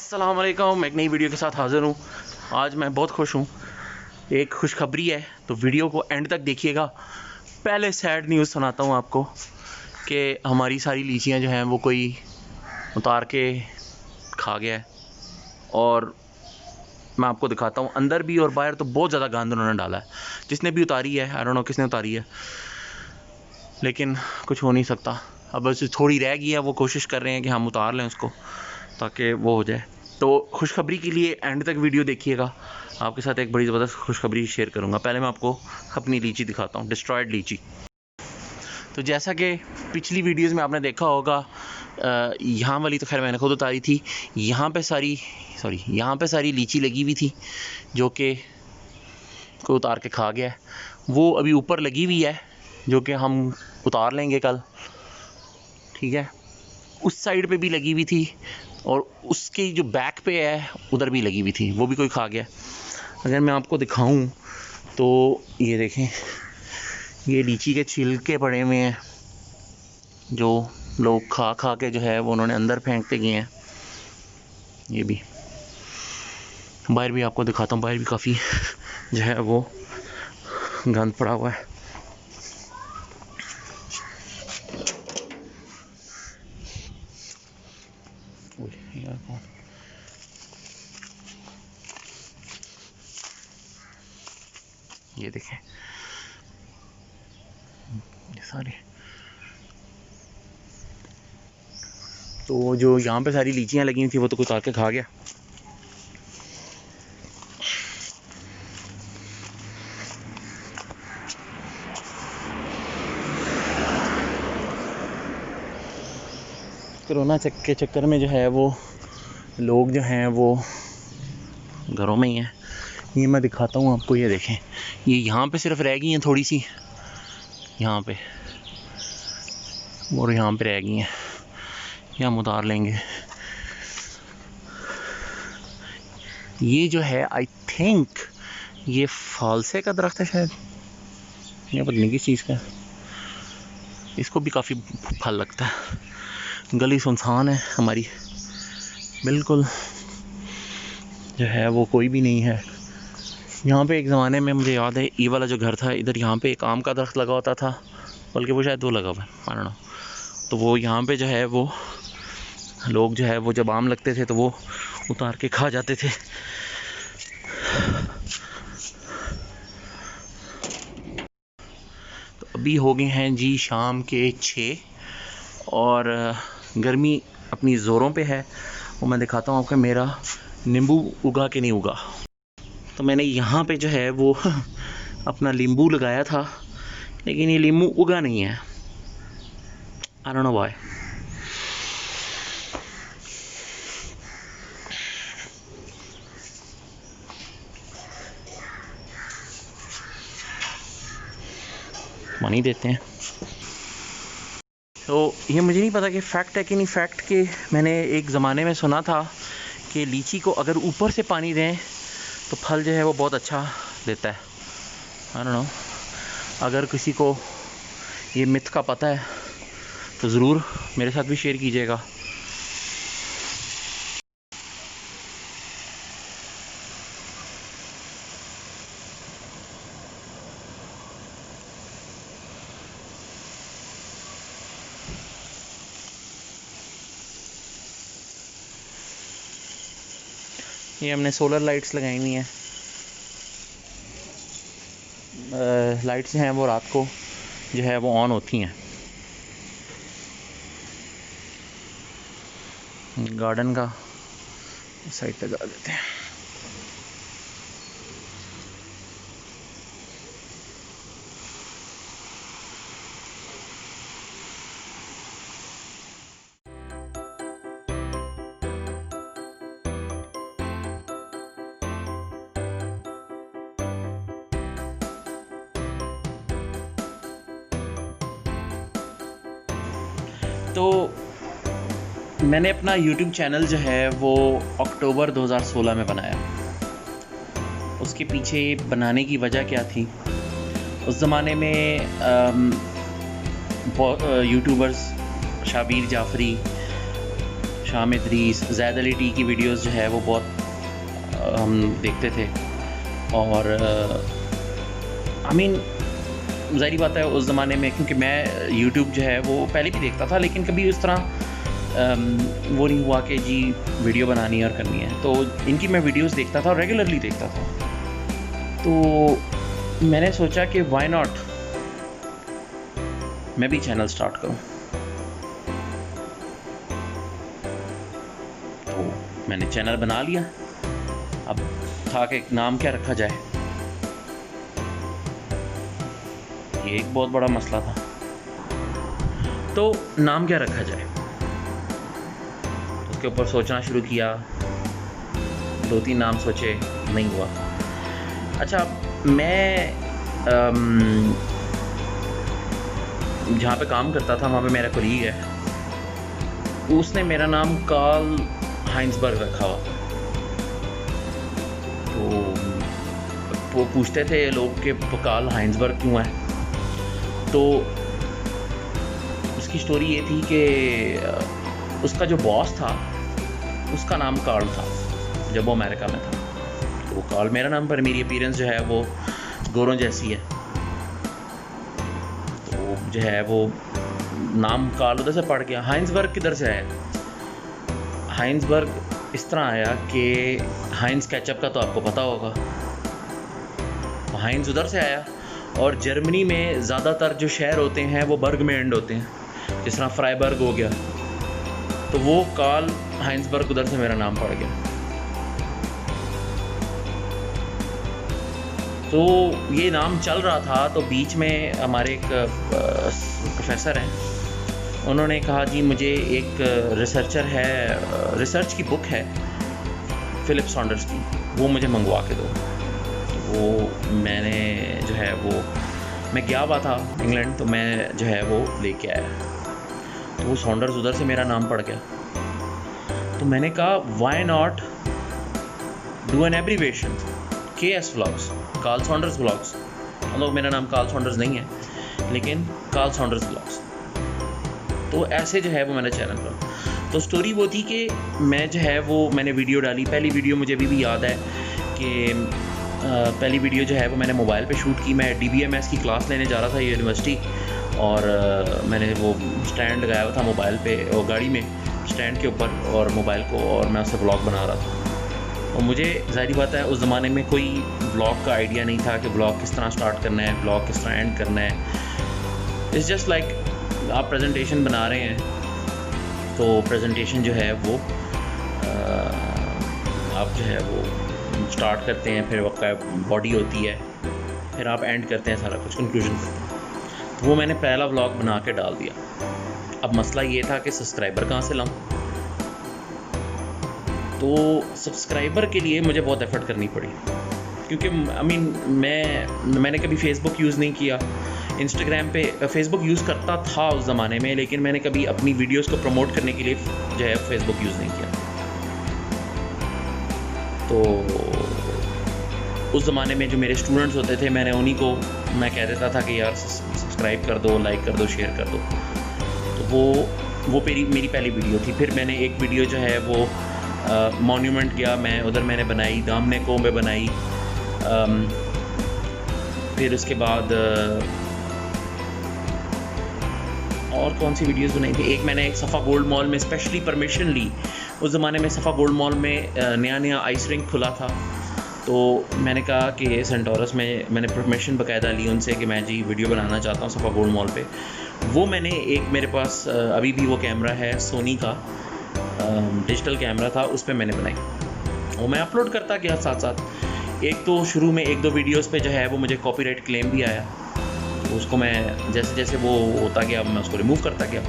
अस्सलाम वालेकुम, एक नई वीडियो के साथ हाज़िर हूँ। आज मैं बहुत खुश हूँ। एक खुशखबरी है, तो वीडियो को एंड तक देखिएगा। पहले सैड न्यूज़ सुनाता हूँ आपको कि हमारी सारी लीचियाँ जो हैं वो कोई उतार के खा गया है। और मैं आपको दिखाता हूँ, अंदर भी और बाहर तो बहुत ज़्यादा गंद उन्होंने डाला है। जिसने भी उतारी है, आई डोंट नो किसने उतारी है, लेकिन कुछ हो नहीं सकता। अब बस थोड़ी रह गई है, वो कोशिश कर रहे हैं कि हम उतार लें उसको ताकि वो हो जाए। तो खुशखबरी के लिए एंड तक वीडियो देखिएगा। आपके साथ एक बड़ी ज़बरदस्त खुशखबरी शेयर करूंगा। पहले मैं आपको अपनी लीची दिखाता हूँ, डिस्ट्रॉयड लीची। तो जैसा कि पिछली वीडियोस में आपने देखा होगा, यहाँ वाली तो खैर मैंने खुद उतारी थी। यहाँ पे सारी लीची लगी हुई थी जो कि कोई उतार के खा गया है। वो अभी ऊपर लगी हुई है जो कि हम उतार लेंगे कल, ठीक है। उस साइड पे भी लगी हुई थी और उसके जो बैक पे है उधर भी लगी हुई थी, वो भी कोई खा गया। अगर मैं आपको दिखाऊं तो ये देखें, ये लीची के छिलके पड़े हुए हैं जो लोग खा खा के जो है वो उन्होंने अंदर फेंकते गए हैं। ये भी बाहर भी आपको दिखाता हूँ, बाहर भी काफ़ी जो है वो गंद पड़ा हुआ है। ये देखें, ये सारे, तो जो यहाँ पे सारी लीचियाँ लगी हुई थी वो तो कुछ उतार के खा गया। कोरोना के चक्कर में जो है वो लोग जो हैं वो घरों में ही हैं। ये मैं दिखाता हूँ आपको, ये देखें, ये यहाँ पे सिर्फ रह गई हैं थोड़ी सी, यहाँ पे और यहाँ पे रह गई हैं, ये हम उतार लेंगे। ये जो है आई थिंक ये फालसे का दरख्त है शायद, ये पता नहीं किस चीज़ का। इसको भी काफ़ी फल लगता है। गली सुनसान है हमारी, बिल्कुल जो है वो कोई भी नहीं है। यहाँ पे एक ज़माने में मुझे याद है, ये वाला जो घर था इधर, यहाँ पे एक आम का दरख्त लगा होता था, बल्कि वो शायद दो लगा हुआ है, आई डोंट नो। तो वो यहाँ पे जो है वो लोग जो है वो जब आम लगते थे तो वो उतार के खा जाते थे। तो अभी हो गए हैं जी शाम के 6 और गर्मी अपनी ज़ोरों पे है। वो मैं दिखाता हूँ आपको मेरा नींबू उगा कि नहीं उगा। तो मैंने यहाँ पे जो है वो अपना नींबू लगाया था, लेकिन ये नींबू उगा नहीं है, आई डोंट नो व्हाई। पानी देते हैं। तो ये मुझे नहीं पता कि फ़ैक्ट है कि नहीं फ़ैक्ट, कि मैंने एक ज़माने में सुना था कि लीची को अगर ऊपर से पानी दें तो फल जो है वो बहुत अच्छा देता है। आई डोंट नो, अगर किसी को ये मिथ का पता है तो ज़रूर मेरे साथ भी शेयर कीजिएगा। ये हमने सोलर लाइट्स लगाई हुई हैं। लाइट्स हैं वो रात को जो है वो ऑन होती हैं। गार्डन का साइड पे लगा देते हैं। तो मैंने अपना YouTube चैनल जो है वो अक्टूबर 2016 में बनाया। उसके पीछे बनाने की वजह क्या थी? उस ज़माने में यूट्यूबर्स शाबिर जाफ़री, शाम इदरीस, ज़ैद अली टी की वीडियोस जो है वो बहुत हम देखते थे। और आई मीन ज़ाहिर बात है उस ज़माने में, क्योंकि मैं यूट्यूब जो है वो पहले भी देखता था, लेकिन कभी उस तरह वो नहीं हुआ कि जी वीडियो बनानी है और करनी है। तो इनकी मैं वीडियोस देखता था और रेगुलरली देखता था। तो मैंने सोचा कि व्हाई नॉट मैं भी चैनल स्टार्ट करूं। तो मैंने चैनल बना लिया। अब था कि नाम क्या रखा जाए, ये एक बहुत बड़ा मसला था। तो नाम क्या रखा जाए, उसके ऊपर सोचना शुरू किया। 2-3 नाम सोचे, नहीं हुआ। अच्छा, मैं जहाँ पे काम करता था वहाँ पे मेरा कोलीग है, उसने मेरा नाम कार्ल हाइंसबर्ग रखा हुआ। तो वो पूछते थे लोग कि कार्ल हाइंसबर्ग क्यों है। तो उसकी स्टोरी ये थी कि उसका जो बॉस था उसका नाम कार्ल था जब वो अमेरिका में था। तो वो कार्ल मेरा नाम, पर मेरी अपीयरेंस जो है वो गोरों जैसी है, तो जो है वो नाम कार्ल उधर से पड़ गया। हाइंसबर्ग किधर से आया? हाइंसबर्ग इस तरह आया कि हाइंस केचप का तो आपको पता होगा, हाइंस उधर से आया। और जर्मनी में ज़्यादातर जो शहर होते हैं वो बर्ग में एंड होते हैं, जिस तरह फ्राइबर्ग हो गया। तो वो कार्ल हाइंसबर्ग उधर से मेरा नाम पड़ गया। तो ये नाम चल रहा था। तो बीच में हमारे एक प्रोफेसर हैं, उन्होंने कहा जी मुझे एक रिसर्चर है, रिसर्च की बुक है फिलिप सॉन्डर्स की, वो मुझे मंगवा के दो। वो मैंने जो है वो, मैं गया हुआ था इंग्लैंड, तो मैं जो है वो लेके आया। तो वो सॉन्डर्स उधर से मेरा नाम पड़ गया। तो मैंने कहा why not do an abbreviation, KS vlogs, Karl Saunders vlogs. मतलब मेरा नाम कार्ल सॉन्डर्स नहीं है, लेकिन कार्ल सॉन्डर्स व्लॉग्स। तो ऐसे जो है वो मैंने चैनल पर। तो स्टोरी वो थी कि मैं जो है वो मैंने वीडियो डाली। पहली वीडियो मुझे अभी भी याद है कि पहली वीडियो जो है वो मैंने मोबाइल पे शूट की। मैं DBMS की क्लास लेने जा रहा था यूनिवर्सिटी, और मैंने वो स्टैंड लगाया हुआ था मोबाइल पे, और गाड़ी में स्टैंड के ऊपर, और मोबाइल को, और मैं उससे व्लॉग बना रहा था। और मुझे ज़ाहिर बात है उस ज़माने में कोई व्लॉग का आइडिया नहीं था कि व्लॉग किस तरह स्टार्ट करना है, व्लॉग किस तरह एंड करना है। इट्स जस्ट लाइक आप प्रेजेंटेशन बना रहे हैं, तो प्रेजेंटेशन जो है वो आप जो है वो स्टार्ट करते हैं, फिर आपका बॉडी होती है, फिर आप एंड करते हैं, सारा कुछ कंक्लूजन करते हैं। तो वो मैंने पहला व्लॉग बना के डाल दिया। अब मसला ये था कि सब्सक्राइबर कहाँ से लाऊं। तो सब्सक्राइबर के लिए मुझे बहुत एफर्ट करनी पड़ी, क्योंकि मैंने कभी फेसबुक यूज़ नहीं किया। इंस्टाग्राम पे फेसबुक यूज़ करता था उस ज़माने में, लेकिन मैंने कभी अपनी वीडियोस को प्रमोट करने के लिए जो है फेसबुक यूज़ नहीं किया। तो उस ज़माने में जो मेरे स्टूडेंट्स होते थे, मैंने उन्हीं को मैं कह देता था कि यार सब्सक्राइब कर दो, लाइक कर दो, शेयर कर दो। तो वो मेरी पहली वीडियो थी। फिर मैंने एक वीडियो जो है वो मॉन्यूमेंट गया मैं, उधर मैंने बनाई, दामने को में बनाई। फिर उसके बाद और कौन सी वीडियोस बनाई थी? एक मैंने सफ़ा गोल्ड मॉल में स्पेशली परमिशन ली। उस ज़माने में सफ़ा गोल्ड मॉल में नया आइस रिंक खुला था, तो मैंने कहा कि सेंटोरस में मैंने परमिशन बाकायदा ली उनसे कि मैं जी वीडियो बनाना चाहता हूँ सफ़ा गोल्ड मॉल पे। वो मैंने एक, मेरे पास अभी भी वो कैमरा है सोनी का, डिजिटल कैमरा था, उस पर मैंने बनाई। वो मैं अपलोड करता गया साथ साथ। एक तो शुरू में 1-2 वीडियोस पे जो है वो मुझे कॉपीराइट क्लेम भी आया, तो उसको मैं जैसे जैसे वो होता गया मैं उसको रिमूव करता गया।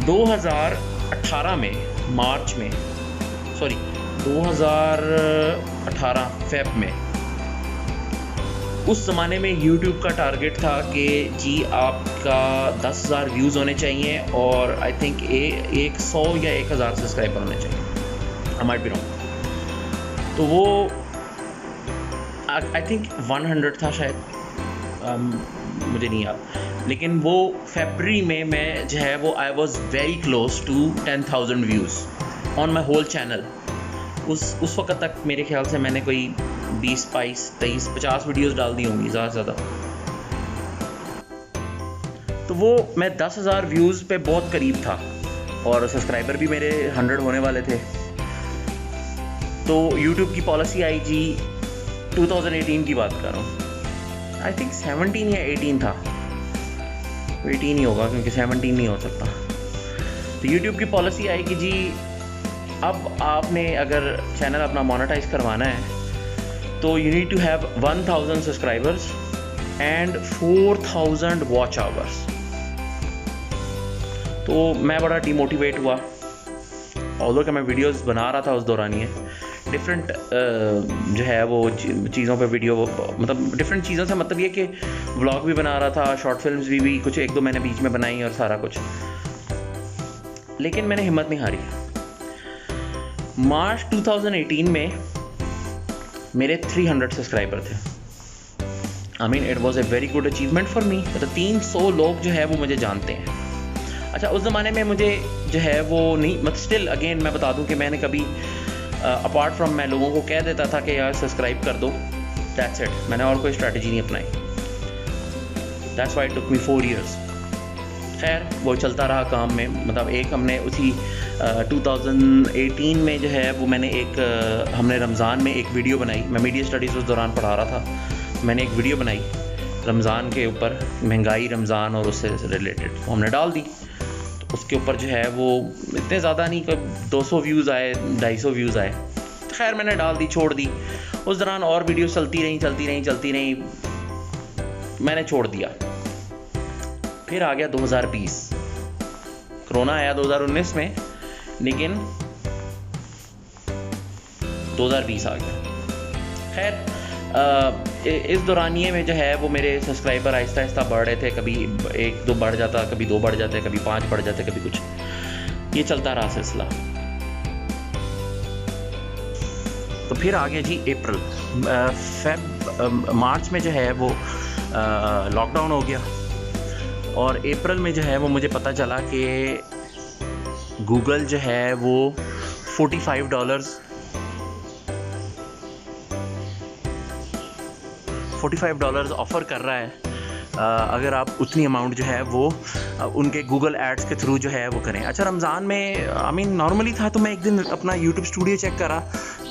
2018 में मार्च में, सॉरी 2018 फेब में, उस ज़माने में YouTube का टारगेट था कि जी आपका 10,000 व्यूज़ होने चाहिए और आई थिंक 100 या 1,000 सब्सक्राइबर होने चाहिए, आई माइट बी रॉन्ग। तो वो आई थिंक 100 था शायद, मुझे नहीं याद। लेकिन वो फरवरी में मैं जो है वो I was very close to 10,000 views on my whole channel. उस वक्त तक मेरे ख्याल से मैंने कोई 20, 22, 23, 50 वीडियोस डाल दी होंगी ज़्यादा से ज़्यादा। तो वो मैं 10,000 व्यूज़ पे बहुत करीब था और सब्सक्राइबर भी मेरे 100 होने वाले थे। तो YouTube की पॉलिसी आई जी 2018 की बात कर रहा हूँ, आई थिंक 17 या 18 था, 18 ही होगा क्योंकि 17 नहीं हो सकता। तो YouTube की पॉलिसी आई कि जी अब आपने अगर चैनल अपना मोनेटाइज करवाना है तो you need to have 1000 subscribers and 4000 watch hours. तो मैं बड़ा डिमोटिवेट हुआ, ऑल्दो कि मैं वीडियोस बना रहा था उस दौरान ही डिफरेंट जो है वो चीज़ों पे वीडियो, मतलब डिफरेंट चीज़ों से मतलब ये कि व्लॉग भी बना रहा था, शॉर्ट फिल्म्स भी कुछ 1-2 मैंने बीच में बनाई और सारा कुछ। लेकिन मैंने हिम्मत नहीं हारी। मार्च 2018 में मेरे 300 सब्सक्राइबर थे। I mean it was a very good achievement for me. मतलब 300 लोग जो है वो मुझे जानते हैं। अच्छा, उस ज़माने में मुझे जो है वो नहीं, मतलब स्टिल अगेन मैं बता दूं कि मैंने कभी अपार्ट फ्रॉम मैं लोगों को कह देता था कि यार सब्सक्राइब कर दो, दैट्स इट। मैंने और कोई स्ट्रैटेजी नहीं अपनाई। That's why it took me 4 years। खैर वो चलता रहा काम में। मतलब एक हमने उसी 2018 में जो है वो मैंने हमने रमज़ान में एक वीडियो बनाई। मैं मीडिया स्टडीज़ उस दौरान पढ़ा रहा था। मैंने एक वीडियो बनाई रमज़ान के ऊपर, महंगाई रमज़ान और उससे रिलेटेड, तो हमने डाल दी। तो उसके ऊपर जो है वो इतने ज़्यादा नहीं, कोई 200 व्यूज़ आए, 250 व्यूज़ आए। खैर मैंने डाल दी, छोड़ दी। उस दौरान और वीडियो चलती रही, मैंने छोड़ दिया। फिर आ गया 2020, कोरोना आया 2019 में, लेकिन 2020 आ गया। खैर इस दौरानिए में जो है वो मेरे सब्सक्राइबर आहिस्ता आहिस्ता बढ़ रहे थे। कभी 1-2 बढ़ जाता, कभी 2 बढ़ जाते, कभी 5 बढ़ जाते, कभी कुछ। ये चलता रहा सिलसिला। तो फिर आ गया जी अप्रैल, मार्च में जो है वो लॉकडाउन हो गया। और अप्रैल में जो है वो मुझे पता चला कि गूगल जो है वो $45 ऑफ़र कर रहा है अगर आप उतनी अमाउंट जो है वो उनके गूगल एड्स के थ्रू जो है वो करें। अच्छा, रमज़ान में आई मीन नॉर्मली था, तो मैं एक दिन अपना यूट्यूब स्टूडियो चेक करा,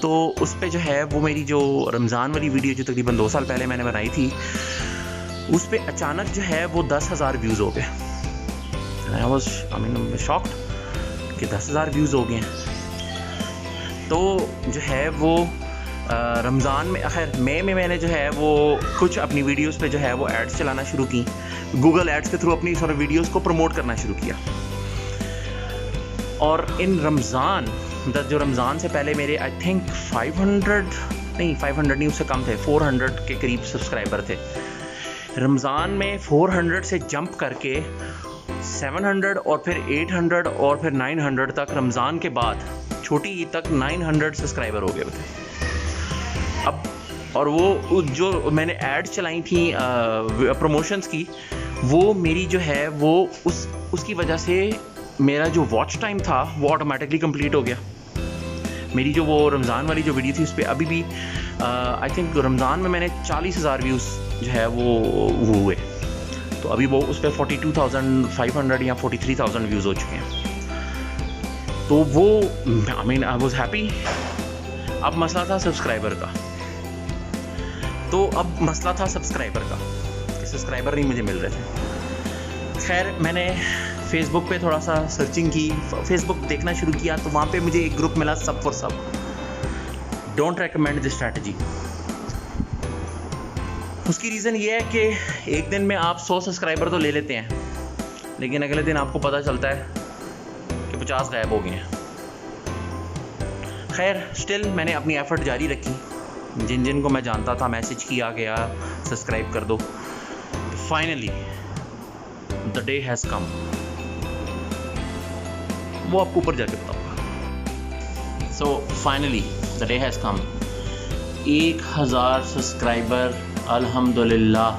तो उस पे जो है वो मेरी जो रमज़ान वाली वीडियो जो तकरीबन 2 साल पहले मैंने बनाई थी, उस पे अचानक जो है वो 10,000 व्यूज़ हो गए। आई वॉज शॉक्ड कि 10,000 व्यूज़ हो गए हैं। तो जो है वो रमज़ान में, खैर मई में मैंने जो है वो कुछ अपनी वीडियोस पे जो है वो एड्स चलाना शुरू की, गूगल एड्स के थ्रू अपनी सारी वीडियोस को प्रमोट करना शुरू किया। और इन रमज़ान, जो रमज़ान से पहले मेरे आई थिंक 500 नहीं, उससे कम थे, 400 के करीब सब्सक्राइबर थे। रमज़ान में 400 से जंप करके 700 और फिर 800 और फिर 900 तक, रमज़ान के बाद छोटी ईद तक 900 सब्सक्राइबर हो गए थे। अब और वो जो मैंने एड्स चलाई थी प्रमोशंस की, वो मेरी जो है वो उसकी वजह से मेरा जो वॉच टाइम था वो ऑटोमेटिकली कंप्लीट हो गया। मेरी जो वो रमज़ान वाली जो वीडियो थी उस पर अभी भी आई थिंक रमज़ान में मैंने 40,000 व्यूज़ जो है वो हुए। तो अभी वो उस पर 42,500 या 43,000 व्यूज़ हो चुके हैं। तो वो I mean I was happy. अब मसला था सब्सक्राइबर का। कि सब्सक्राइबर नहीं मुझे मिल रहे थे। खैर मैंने फेसबुक पे थोड़ा सा सर्चिंग की, फेसबुक देखना शुरू किया, तो वहाँ पे मुझे एक ग्रुप मिला, सब फॉर सब। Don't recommend this strategy. उसकी रीज़न ये है कि एक दिन में आप 100 सब्सक्राइबर तो ले लेते हैं, लेकिन अगले दिन आपको पता चलता है कि 50 गायब हो गए हैं। खैर स्टिल मैंने अपनी एफ़र्ट जारी रखी। जिन को मैं जानता था मैसेज किया गया सब्सक्राइब कर दो। Finally the day has come. वो आपको ऊपर जाके बताऊंगा। So finally the day has come. 1000 subscriber अल्हम्दुलिल्लाह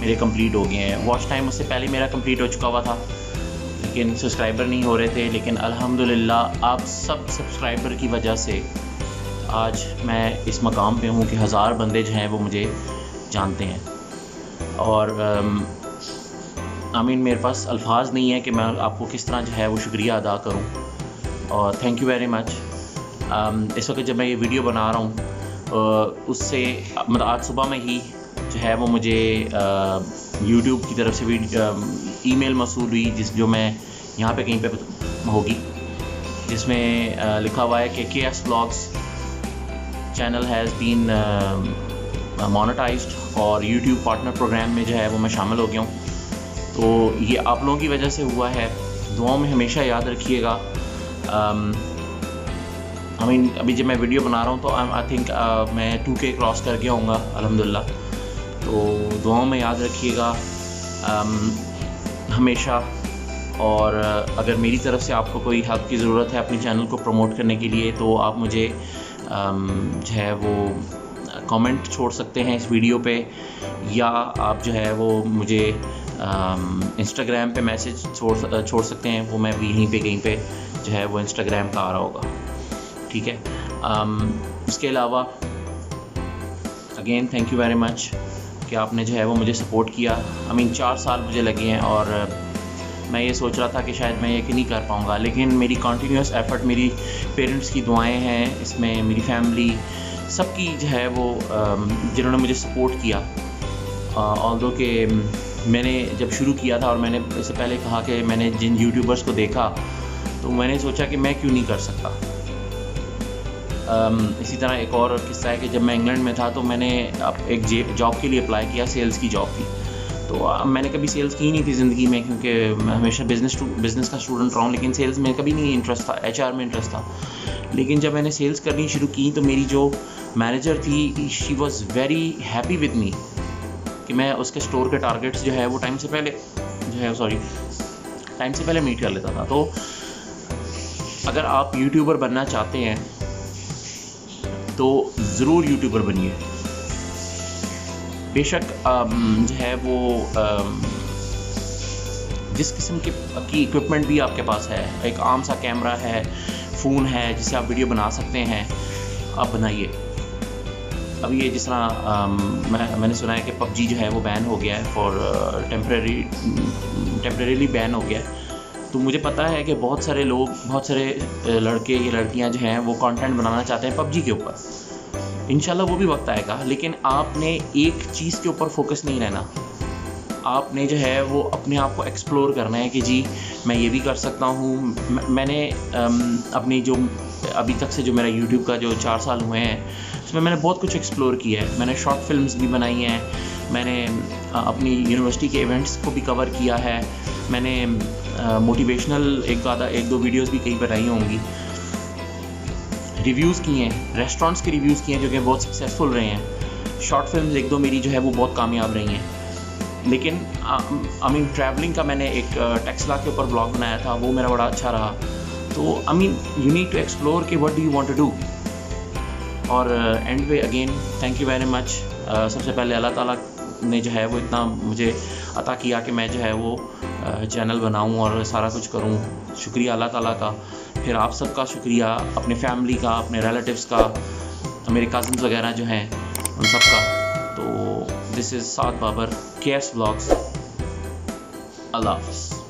मेरे कंप्लीट हो गए हैं। वॉच टाइम उससे पहले मेरा कंप्लीट हो चुका हुआ था, लेकिन सब्सक्राइबर नहीं हो रहे थे। लेकिन अल्हम्दुलिल्लाह आप सब सब्सक्राइबर की वजह से आज मैं इस मकाम पे हूँ कि 1000 बंदे जो हैं वो मुझे जानते हैं। और मेरे पास अल्फाज नहीं है कि मैं आपको किस तरह जो है वो शुक्रिया अदा करूँ। और थैंक यू वेरी मच। इस वक्त जब मैं ये वीडियो बना रहा हूँ उससे मतलब आज सुबह में ही जो है वो मुझे यूट्यूब की तरफ से भी ईमेल मौसूल हुई, जो मैं यहाँ पे कहीं पे होगी, जिसमें लिखा हुआ है कि KS Vlogs channel has been monetized और यूट्यूब पार्टनर प्रोग्राम में जो है वो मैं शामिल हो गया हूँ। तो ये आप लोगों की वजह से हुआ है। दुआओं में हमेशा याद रखिएगा। अभी जब मैं वीडियो बना रहा हूँ तो आई थिंक मैं 2K क्रॉस कर गया हूँगा अल्हम्दुलिल्लाह। तो दुआओं में याद रखिएगा हमेशा। और अगर मेरी तरफ से आपको कोई हेल्प की ज़रूरत है अपने चैनल को प्रमोट करने के लिए, तो आप मुझे जो है वो कमेंट छोड़ सकते हैं इस वीडियो पे, या आप जो है वो मुझे इंस्टाग्राम पे मैसेज छोड़ सकते हैं। वो मैं भी यहीं पे कहीं पे जो है वो इंस्टाग्राम का आ रहा होगा, ठीक है। इसके अलावा again thank you very much कि आपने जो है वो मुझे सपोर्ट किया। 4 साल मुझे लगे हैं और मैं ये सोच रहा था कि शायद मैं ये नहीं कर पाऊँगा, लेकिन मेरी कंटिन्यूस एफ़र्ट, मेरी पेरेंट्स की दुआएं हैं इसमें, मेरी फैमिली सबकी जो है वो जिन्होंने मुझे सपोर्ट किया। ऑल्दो कि मैंने जब शुरू किया था और मैंने इससे पहले कहा कि मैंने जिन यूट्यूबर्स को देखा तो मैंने सोचा कि मैं क्यों नहीं कर सकता। इसी तरह एक और किस्सा है कि जब मैं इंग्लैंड में था तो मैंने एक जॉब के लिए अप्लाई किया, सेल्स की जॉब थी। तो मैंने कभी सेल्स की नहीं थी ज़िंदगी में, क्योंकि मैं हमेशा बिज़नेस का स्टूडेंट रहा हूँ, लेकिन सेल्स में कभी नहीं इंटरेस्ट था, HR में इंटरेस्ट था। लेकिन जब मैंने सेल्स करनी शुरू की तो मेरी जो मैनेजर थी, she was very happy with me कि मैं उसके स्टोर के टारगेट्स जो है वो टाइम से पहले मीट कर लेता था। तो अगर आप यूट्यूबर बनना चाहते हैं तो ज़रूर यूट्यूबर बनिए। बेशक जो है वो जिस किस्म की इक्विपमेंट भी आपके पास है, एक आम सा कैमरा है, फ़ोन है जिससे आप वीडियो बना सकते हैं, आप बनाइए। अभी ये जिस तरह मैंने सुना है कि PUBG जो है वो बैन हो गया है, फॉर टेम्परेरीली बैन हो गया है। तो मुझे पता है कि बहुत सारे लड़के या लड़कियां जो हैं वो कंटेंट बनाना चाहते हैं PUBG के ऊपर। इंशाल्लाह वो भी वक्त आएगा, लेकिन आपने एक चीज़ के ऊपर फोकस नहीं रहना। आपने जो है वो अपने आप को एक्सप्लोर करना है कि जी मैं ये भी कर सकता हूँ। मैंने अपनी जो अभी तक से जो मेरा यूट्यूब का जो 4 साल हुए हैं उसमें मैंने बहुत कुछ एक्सप्लोर किया है। मैंने शॉर्ट फिल्म्स भी बनाई हैं, मैंने अपनी यूनिवर्सिटी के इवेंट्स को भी कवर किया है, मैंने मोटिवेशनल एक दो वीडियोस भी कहीं बनाई होंगी, रिव्यूज़ किए हैं, रेस्टोरेंट्स के रिव्यूज़ किए हैं जो कि बहुत सक्सेसफुल रहे हैं। शॉर्ट फिल्म्स 1-2 मेरी जो है वो बहुत कामयाब रही हैं। लेकिन ट्रैवलिंग का मैंने एक टेक्सला के ऊपर ब्लॉग बनाया था, वो मेरा बड़ा अच्छा रहा। तो यू नीड टू एक्सप्लोर कि what do you want to do. और एंड पे again thank you very much. सबसे पहले अल्लाह ताला ने जो है वो इतना मुझे अता किया कि मैं जो है वो चैनल बनाऊं और सारा कुछ करूं। शुक्रिया अल्लाह ताला का। फिर आप सबका शुक्रिया, अपने फैमिली का, अपने रिलेटिव्स का, मेरे कज़न्स वगैरह जो हैं उन सब का। तो this is Saad Babar, KS Vlogs। अल्लाह हाफ़िज़।